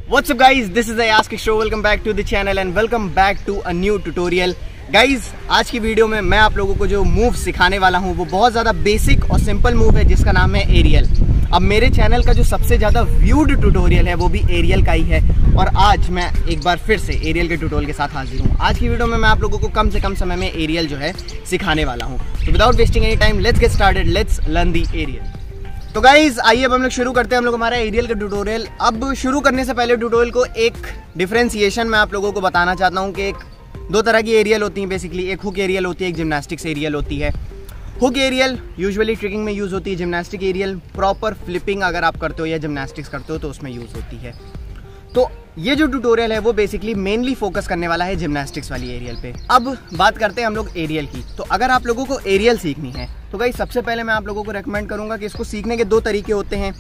What's up guys, this is Ayaz Kishore. Welcome back to the channel and welcome back to a new tutorial. Guys, आज की video में मैं आप लोगों को जो मूव सिखाने वाला हूँ वो बहुत ज़्यादा बेसिक और सिंपल मूव है जिसका नाम है एरियल। अब मेरे चैनल का जो सबसे ज़्यादा व्यूड ट्यूटोरियल है वो भी एरियल का ही है और आज मैं एक बार फिर से एरियल के ट्यूटोरियल के साथ हाजिर हूँ। आज की वीडियो में मैं आप लोगों को कम से कम समय में एरियल जो है सिखाने वाला हूँ। तो without wasting any time let's get started, let's learn the aerial. तो गाइज आइए अब हम लोग शुरू करते हैं हम लोग हमारा एरियल का ट्यूटोरियल। अब शुरू करने से पहले ट्यूटोरियल को एक डिफरेंशिएशन मैं आप लोगों को बताना चाहता हूँ कि दो तरह की एरियल होती हैं बेसिकली। एक हुक एरियल होती है, एक जिम्नास्टिक्स एरियल होती है। हुक एरियल यूजुअली ट्रिकिंग में यूज़ होती है। जिम्नास्टिक एरियल प्रॉपर फ्लिपिंग अगर आप करते हो या जिम्नास्टिक्स करते हो तो उसमें यूज़ होती है। तो ये जो ट्यूटोरियल है वो बेसिकली मेनली फोकस करने वाला है जिम्नास्टिक्स वाली एरियल पे। अब बात करते हैं हम लोग एरियल की। तो अगर आप लोगों को एरियल सीखनी है तो गाइस सबसे पहले मैं आप लोगों को रेकमेंड करूंगा कि इसको सीखने के दो तरीके होते हैं।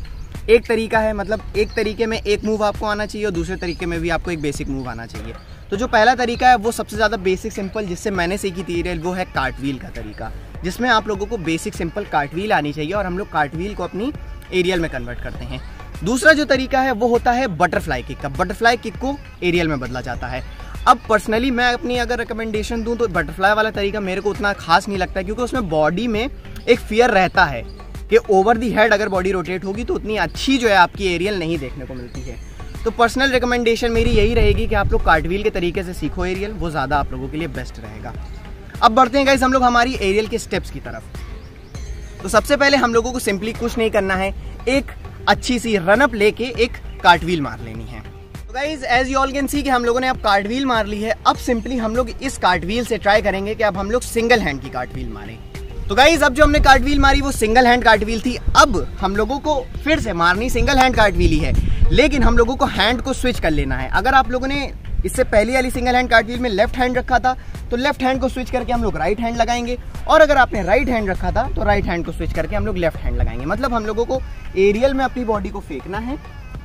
एक तरीका है मतलब एक तरीके में एक मूव आपको आना चाहिए और दूसरे तरीके में भी आपको एक बेसिक मूव आना चाहिए। तो जो पहला तरीका है वो सबसे ज़्यादा बेसिक सिंपल जिससे मैंने सीखी थी एरियल वो है कार्टव्हील का तरीका, जिसमें आप लोगों को बेसिक सिंपल कार्टव्हील आनी चाहिए और हम लोग कार्टव्हील को अपनी एरियल में कन्वर्ट करते हैं। दूसरा जो तरीका है वो होता है बटरफ्लाई किक का। बटरफ्लाई किक को एरियल में बदला जाता है। अब पर्सनली मैं अपनी अगर रिकमेंडेशन दूं तो बटरफ्लाई वाला तरीका मेरे को उतना खास नहीं लगता क्योंकि उसमें बॉडी में एक फियर रहता है कि ओवर दी हेड अगर बॉडी रोटेट होगी तो उतनी अच्छी जो है आपकी एरियल नहीं देखने को मिलती है। तो पर्सनल रिकमेंडेशन मेरी यही रहेगी कि आप लोग कार्टव्हील के तरीके से सीखो एरियल, वो ज़्यादा आप लोगों के लिए बेस्ट रहेगा। अब बढ़ते हैं गाइस हम लोग हमारी एरियल के स्टेप्स की तरफ। तो सबसे पहले हम लोगों को सिंपली कुछ नहीं करना है, एक अच्छी सी रनअप लेके एक कार्टव्हील मार लेनी है। तो guys as you all can see कि हम लोगों ने अब कार्टव्हील मार ली है। अब सिंपली हम लोग इस कार्टव्हील से ट्राई करेंगे कि अब हम लोग सिंगल हैंड की कार्टव्हील मारें। तो गाइज अब जो हमने कार्टव्हील मारी वो सिंगल हैंड कार्टव्हील थी। अब हम लोगों को फिर से मारनी सिंगल हैंड कार्टव्हील ही है, लेकिन हम लोगों को हैंड को स्विच कर लेना है। अगर आप लोगों ने इससे पहली वाली सिंगल हैंड कार्टव्हील में लेफ्ट हैंड रखा था तो लेफ्ट हैंड को स्विच करके हम लोग राइट हैंड लगाएंगे, और अगर आपने राइट हैंड रखा था तो राइट हैंड को स्विच करके हम लोग लेफ्ट हैंड लगाएंगे। मतलब हम लोगों को एरियल में अपनी बॉडी को फेंकना है,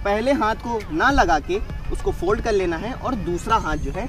पहले हाथ को ना लगा के उसको फोल्ड कर लेना है और दूसरा हाथ जो है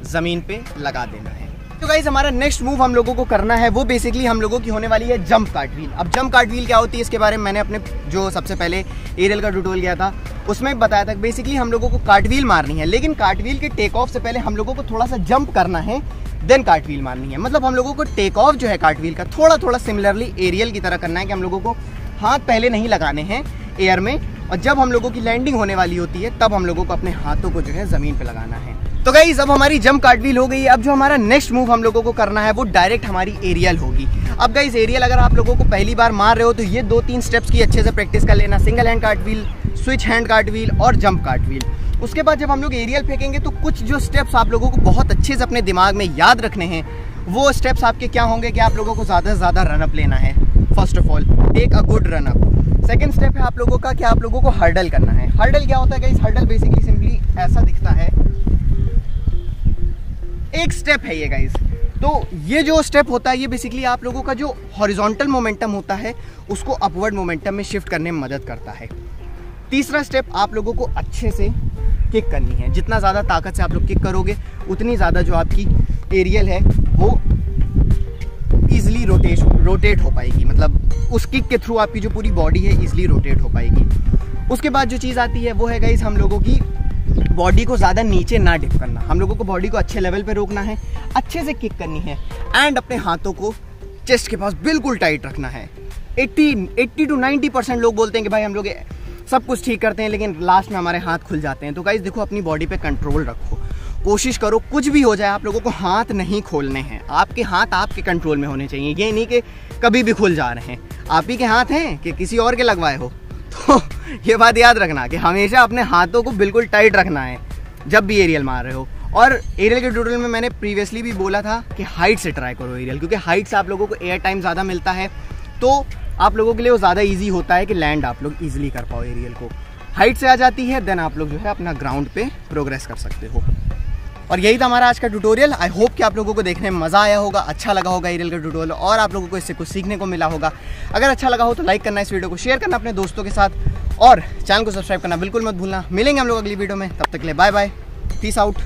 जमीन पे लगा देना है। तो गाइस हमारा नेक्स्ट मूव हम लोगों को करना है वो बेसिकली हम लोगों की होने वाली है जंप कार्टव्हील। अब जंप कार्टव्हील क्या होती है इसके बारे में मैंने अपने जो सबसे पहले एरियल का ट्यूटोरियल किया था उसमें बताया था। बेसिकली हम लोगों को कार्टव्हील मारनी है, लेकिन कार्टव्हील के टेक ऑफ से पहले हम लोगों को थोड़ा सा जंप करना है, देन कार्टव्हील मारनी है। मतलब हम लोगों को टेक ऑफ जो है कार्टव्हील का थोड़ा सिमिलरली एरियल की तरह करना है कि हम लोगों को हाथ पहले नहीं लगाने हैं एयर में, और जब हम लोगों की लैंडिंग होने वाली होती है तब हम लोगों को अपने हाथों को जो है जमीन पे लगाना है। तो गाइस अब हमारी जंप कार्टव्हील हो गई। अब जो हमारा नेक्स्ट मूव हम लोगों को करना है वो डायरेक्ट हमारी एरियल होगी। अब गाइस एरियल अगर आप लोगों को पहली बार मार रहे हो तो ये 2-3 स्टेप्स की अच्छे से प्रैक्टिस कर लेना, single hand cartwheel, switch hand cartwheel और जंप कार्टव्हील। उसके बाद जब हम लोग एरियल फेंकेंगे तो कुछ जो स्टेप्स आप लोगों को बहुत अच्छे से अपने दिमाग में याद रखने हैं वो स्टेप्स आपके क्या होंगे कि आप लोगों को ज़्यादा से ज़्यादा रनअप लेना है। First of all take a good run up. Second step है आप लोगों का कि आप लोगों को हर्डल करना है। हर्डल क्या होता है गाइस? हर्डल बेसिकली सिंपली ऐसा दिखता है, एक स्टेप है ये गाइस। तो ये जो स्टेप होता है ये बेसिकली आप लोगों का जो हॉरिजॉन्टल मोमेंटम होता है उसको अपवर्ड मोमेंटम में शिफ्ट करने में मदद करता है। तीसरा स्टेप आप लोगों को अच्छे से किक करनी है। जितना ज़्यादा ताकत से आप लोग किक करोगे उतनी ज़्यादा जो आपकी एरियल है वो ईजिली रोटेट हो पाएगी। मतलब उस किक के थ्रू आपकी जो पूरी बॉडी है ईजिली रोटेट हो पाएगी। उसके बाद जो चीज़ आती है वो है गाइस हम लोगों की बॉडी को ज़्यादा नीचे ना डिप करना। हम लोगों को बॉडी को अच्छे लेवल पे रोकना है, अच्छे से किक करनी है एंड अपने हाथों को चेस्ट के पास बिल्कुल टाइट रखना है। 80 to 90% लोग बोलते हैं कि भाई हम लोग सब कुछ ठीक करते हैं लेकिन लास्ट में हमारे हाथ खुल जाते हैं। तो गाइस देखो अपनी बॉडी पे कंट्रोल रखो, कोशिश करो कुछ भी हो जाए आप लोगों को हाथ नहीं खोलने हैं। आपके हाथ आपके कंट्रोल में होने चाहिए, ये नहीं कि कभी भी खुल जा रहे हैं। आप ही के हाथ हैं कि किसी और के लगवाए हो। तो ये बात याद रखना कि हमेशा अपने हाथों को बिल्कुल टाइट रखना है जब भी एरियल मार रहे हो। और एरियल के ट्यूटोरियल में मैंने प्रीवियसली भी बोला था कि हाइट से ट्राई करो एरियल, क्योंकि हाइट से आप लोगों को एयर टाइम ज़्यादा मिलता है तो आप लोगों के लिए वो ज़्यादा ईजी होता है कि लैंड आप लोग ईजिली कर पाओ एरियल को। हाइट से आ जाती है देन आप लोग जो है अपना ग्राउंड पे प्रोग्रेस कर सकते हो। और यही था हमारा आज का ट्यूटोरियल। आई होप कि आप लोगों को देखने में मज़ा आया होगा, अच्छा लगा होगा एरियल का ट्यूटोरियल और आप लोगों को इससे कुछ सीखने को मिला होगा। अगर अच्छा लगा हो तो लाइक करना, इस वीडियो को शेयर करना अपने दोस्तों के साथ और चैनल को सब्सक्राइब करना बिल्कुल मत भूलना। मिलेंगे हम लोग अगली वीडियो में, तब तक के लिए बाय बाय, पीस आउट।